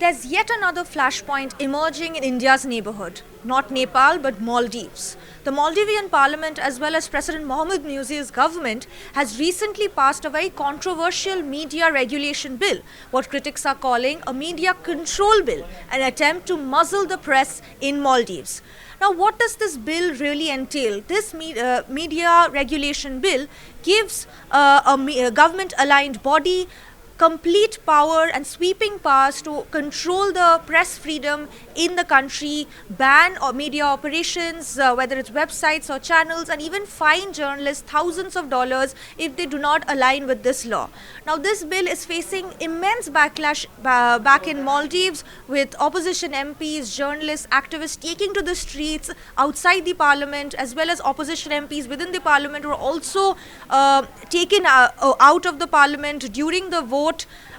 There's yet another flashpoint emerging in India's neighborhood. Not Nepal, but Maldives. The Maldivian parliament, as well as President Mohammad Muizzu's government, has recently passed a very controversial media regulation bill, what critics are calling a media control bill, an attempt to muzzle the press in Maldives. Now, what does this bill really entail? This media regulation bill gives a government-aligned body complete power and sweeping powers to control the press freedom in the country, ban or media operations, whether it's websites or channels, and even fine journalists thousands of dollars if they do not align with this law. Now, this bill is facing immense backlash back in Maldives, with opposition MPs, journalists, activists taking to the streets outside the parliament, as well as opposition MPs within the parliament were also taken out of the parliament during the vote.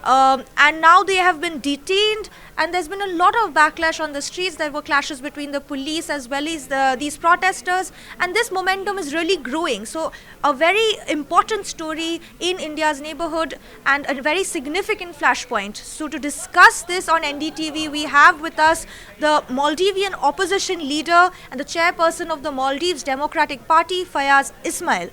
And now they have been detained, and there's been a lot of backlash on the streets. There were clashes between the police as well as these protesters, and this momentum is really growing. So a very important story in India's neighborhood and a very significant flashpoint. So to discuss this on NDTV, we have with us the Maldivian opposition leader and the chairperson of the Maldives Democratic Party, Fayyaz Ismail.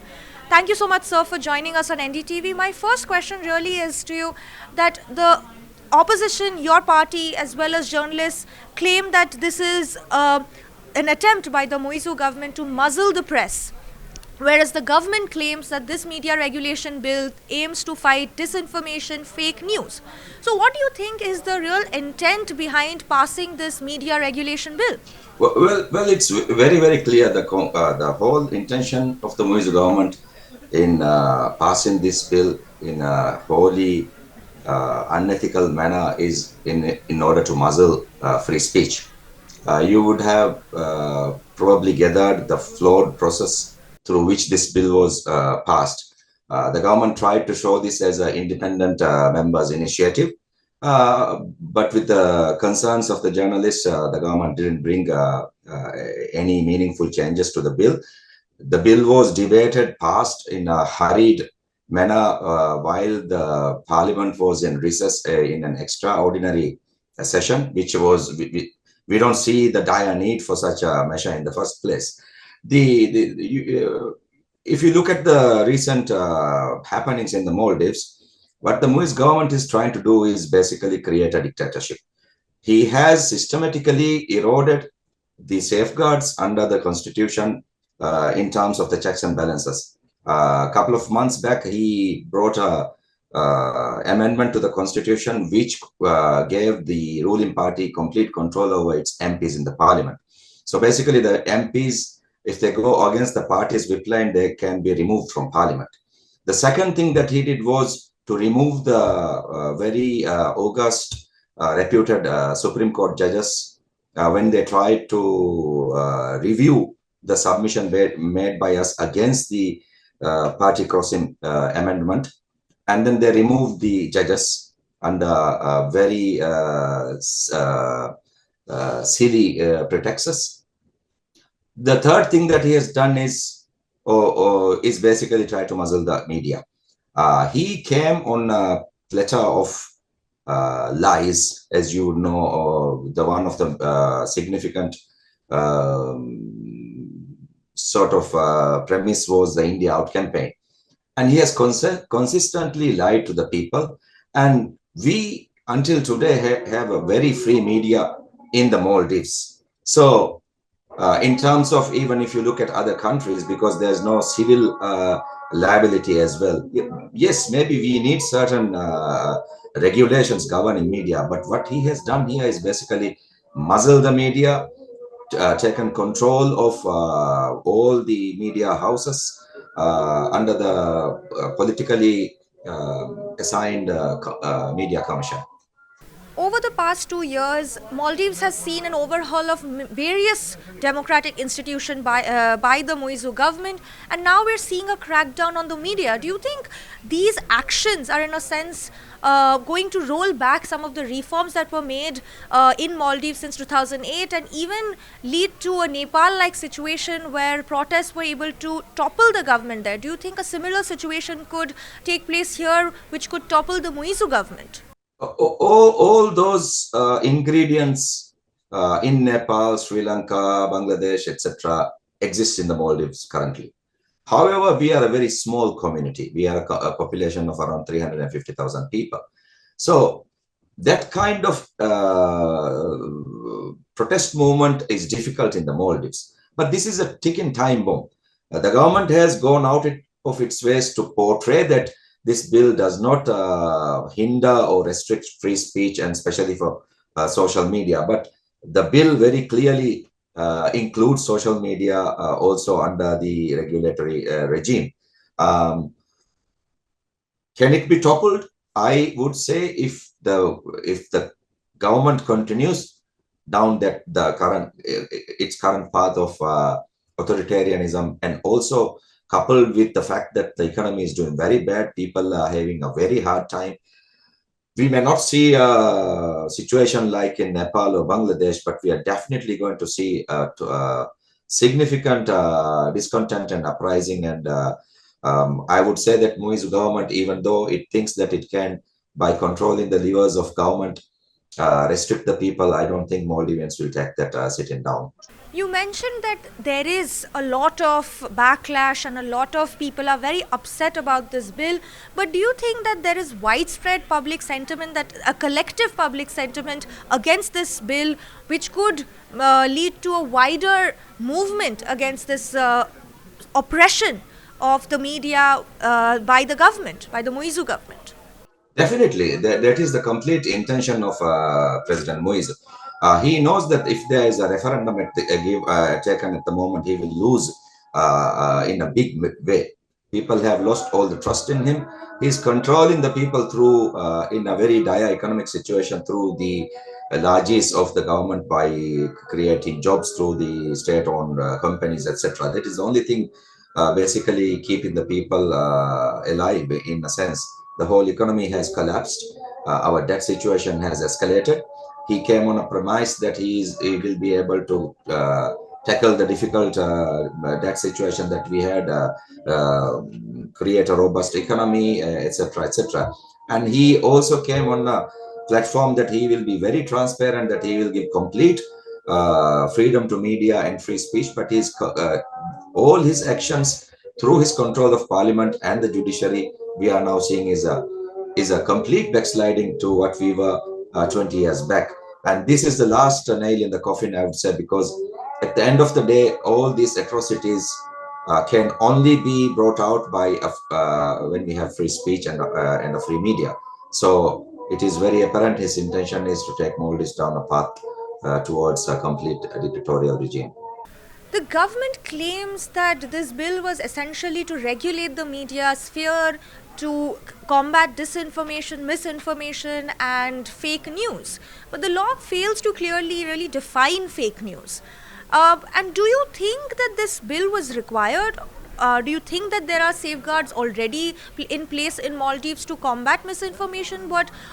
Thank you so much, sir, for joining us on NDTV. My first question really is to you, that the opposition, your party, as well as journalists, claim that this is an attempt by the Muizzu government to muzzle the press, whereas the government claims that this media regulation bill aims to fight disinformation, fake news. So what do you think is the real intent behind passing this media regulation bill? Well, it's very, very clear the whole intention of the Muizzu government in passing this bill in a wholly unethical manner is in order to muzzle free speech. You would have probably gathered the flawed process through which this bill was passed. The government tried to show this as an independent members' initiative, but with the concerns of the journalists, the government didn't bring any meaningful changes to the bill. The bill was debated, passed in a hurried manner while the parliament was in recess in an extraordinary session, which was, we don't see the dire need for such a measure in the first place. If you look at the recent happenings in the Maldives, what the Muizzu government is trying to do is basically create a dictatorship. He has systematically eroded the safeguards under the constitution in terms of the checks and balances. A couple of months back, he brought a amendment to the constitution which gave the ruling party complete control over its MPs in the parliament. So basically the MPs, if they go against the party's whip line, they can be removed from parliament. The second thing that he did was to remove the very august, reputed Supreme Court judges when they tried to review the submission made by us against the party crossing amendment. And then they removed the judges under very silly pretexts. The third thing that he has done is basically try to muzzle the media. He came on a platter of lies, as you know. The one of the significant sort of premise was the India Out campaign. And he has consistently lied to the people. And we, until today, have a very free media in the Maldives. So in terms of, even if you look at other countries, because there's no civil liability as well. Yes, maybe we need certain regulations governing media, but what he has done here is basically muzzle the media, taken control of all the media houses under the politically assigned media commission. Over the past 2 years, Maldives has seen an overhaul of various democratic institutions by the Muizzu government, and now we're seeing a crackdown on the media. Do you think these actions are, in a sense, going to roll back some of the reforms that were made in Maldives since 2008, and even lead to a Nepal-like situation where protests were able to topple the government there? Do you think a similar situation could take place here, which could topple the Muizzu government? All those ingredients in Nepal, Sri Lanka, Bangladesh, etc., exist in the Maldives currently. However, we are a very small community. We are a population of around 350,000 people. So that kind of protest movement is difficult in the Maldives. But this is a ticking time bomb. The government has gone out of its ways to portray that this bill does not hinder or restrict free speech, and especially for social media. But the bill very clearly includes social media also under the regulatory regime. Can it be toppled? I would say if the government continues down its current path of authoritarianism, and also coupled with the fact that the economy is doing very bad, people are having a very hard time. We may not see a situation like in Nepal or Bangladesh, but we are definitely going to see significant discontent and uprising. And I would say that Muizzu government, even though it thinks that it can, by controlling the levers of government, restrict the people, I don't think Maldivians will take that sitting down. You mentioned that there is a lot of backlash and a lot of people are very upset about this bill. But do you think that there is widespread public sentiment, that a collective public sentiment against this bill, which could lead to a wider movement against this oppression of the media by the government, by the Muizzu government? Definitely, that is the complete intention of President Muizzu. He knows that if there is a referendum taken at the moment, he will lose in a big way. People have lost all the trust in him. He's controlling the people through, in a very dire economic situation, through the largesse of the government by creating jobs through the state-owned companies, etc. That is the only thing basically keeping the people alive in a sense. The whole economy has collapsed. Our debt situation has escalated. He came on a premise that he will be able to tackle the difficult debt situation that we had, create a robust economy, etc., etc. And he also came on a platform that he will be very transparent, that he will give complete freedom to media and free speech. But all his actions through his control of parliament and the judiciary, we are now seeing is a complete backsliding to what we were 20 years back. And this is the last nail in the coffin, I would say, because at the end of the day, all these atrocities can only be brought out by when we have free speech and a free media. So it is very apparent his intention is to take Maldives down a path towards a complete dictatorial regime. The government claims that this bill was essentially to regulate the media sphere, to combat disinformation, misinformation, and fake news. But the law fails to clearly really define fake news. And do you think that this bill was required? Do you think that there are safeguards already in place in Maldives to combat misinformation?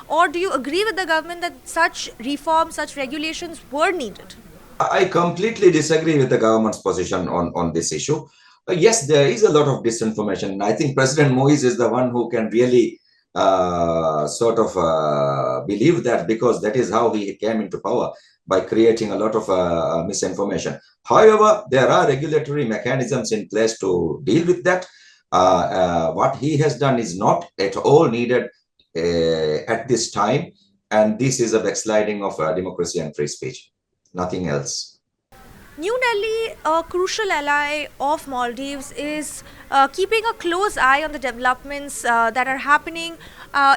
Or do you agree with the government that such reforms, such regulations were needed? I completely disagree with the government's position on this issue. Yes, there is a lot of disinformation. I think President Muizzu is the one who can really sort of believe that, because that is how he came into power, by creating a lot of misinformation. However, there are regulatory mechanisms in place to deal with that. What he has done is not at all needed at this time. And this is a backsliding of democracy and free speech. Nothing else. New Delhi, a crucial ally of Maldives, is keeping a close eye on the developments that are happening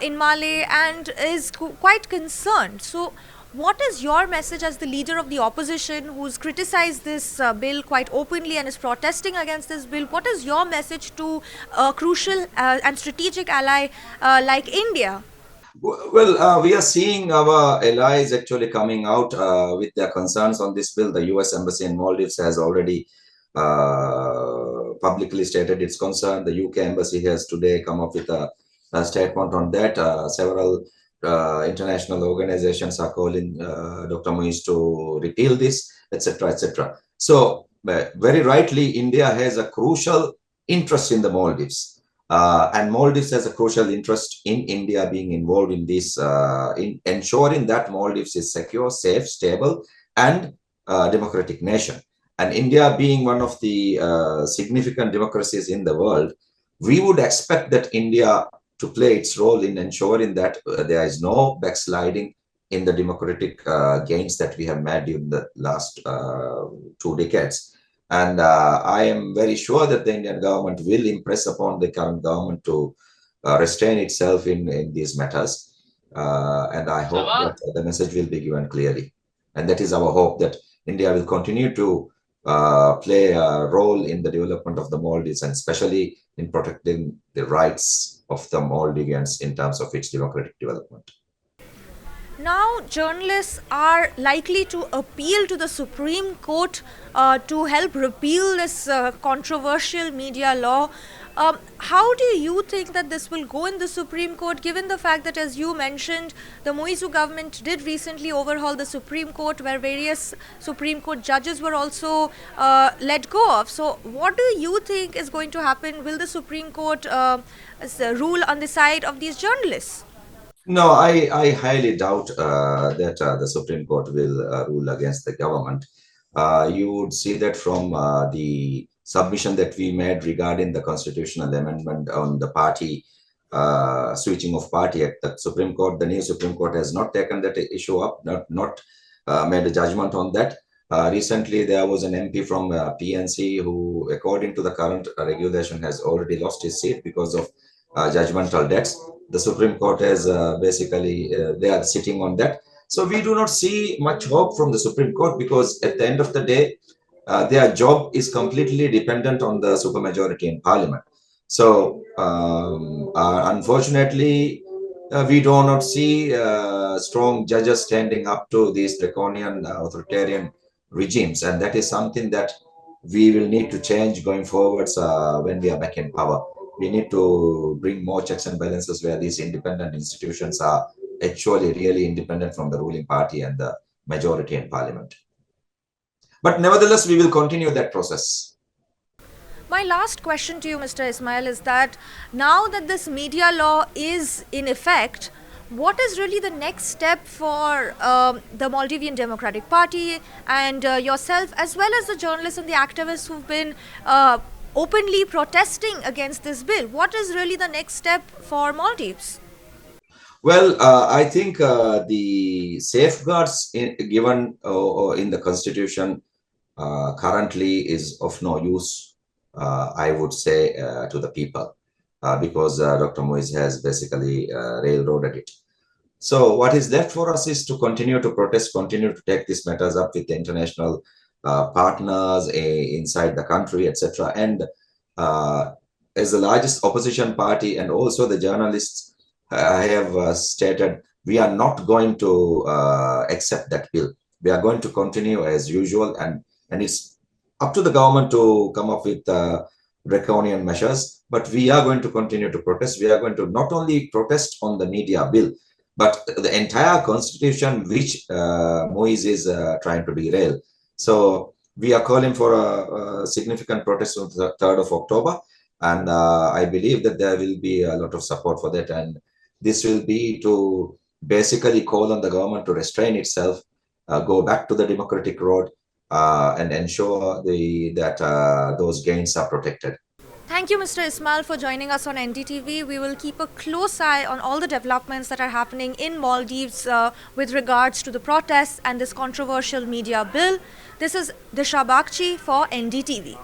in Malé, and is quite concerned. So, what is your message as the leader of the opposition who's criticized this bill quite openly and is protesting against this bill? What is your message to a crucial and strategic ally like India? Well, we are seeing our allies actually coming out with their concerns on this bill. The US Embassy in Maldives has already publicly stated its concern. The UK Embassy has today come up with a statement on that. Several international organizations are calling Dr. Muizzu to repeal this, etc., etc. So, very rightly, India has a crucial interest in the Maldives. And Maldives has a crucial interest in India being involved in this, in ensuring that Maldives is secure, safe, stable, and democratic nation. And India being one of the significant democracies in the world, we would expect that India to play its role in ensuring that there is no backsliding in the democratic gains that we have made in the last 2 decades. And I am very sure that the Indian government will impress upon the current government to restrain itself in these matters. And I hope that the message will be given clearly. And that is our hope, that India will continue to play a role in the development of the Maldives, and especially in protecting the rights of the Maldivians in terms of its democratic development. Now, journalists are likely to appeal to the Supreme Court to help repeal this controversial media law. How do you think that this will go in the Supreme Court, given the fact that, as you mentioned, the Muizzu government did recently overhaul the Supreme Court, where various Supreme Court judges were also let go of? So what do you think is going to happen? Will the Supreme Court rule on the side of these journalists? No, I highly doubt that the Supreme Court will rule against the government. You would see that from the submission that we made regarding the constitutional amendment on the party, switching of party at the Supreme Court. The new Supreme Court has not taken that issue up, not made a judgment on that. Recently, there was an MP from PNC who, according to the current regulation, has already lost his seat because of judgmental debts. The Supreme Court has basically, they are sitting on that. So we do not see much hope from the Supreme Court, because at the end of the day, their job is completely dependent on the supermajority in Parliament. So unfortunately, we do not see strong judges standing up to these draconian authoritarian regimes. And that is something that we will need to change going forwards when we are back in power. We need to bring more checks and balances where these independent institutions are actually really independent from the ruling party and the majority in Parliament. But nevertheless, we will continue that process. My last question to you, Mr. Ismail, is that now that this media law is in effect, what is really the next step for the Maldivian Democratic Party and yourself, as well as the journalists and the activists who've been openly protesting against this bill? What is really the next step for Maldives? Well, I think the safeguards given in the constitution currently is of no use, I would say, to the people, because Dr. Muizzu has basically railroaded it. So what is left for us is to continue to protest, continue to take these matters up with the international partners inside the country, etc. And as the largest opposition party, and also the journalists have stated, we are not going to accept that bill. We are going to continue as usual, and it's up to the government to come up with draconian measures. But we are going to continue to protest. We are going to not only protest on the media bill, but the entire constitution which Muizzu is trying to derail. So we are calling for a significant protest on the 3rd of October. And I believe that there will be a lot of support for that. And this will be to basically call on the government to restrain itself, go back to the democratic road, and ensure that those gains are protected. Thank you, Mr. Ismail, for joining us on NDTV. We will keep a close eye on all the developments that are happening in Maldives with regards to the protests and this controversial media bill. This is Dishha Bagchi for NDTV.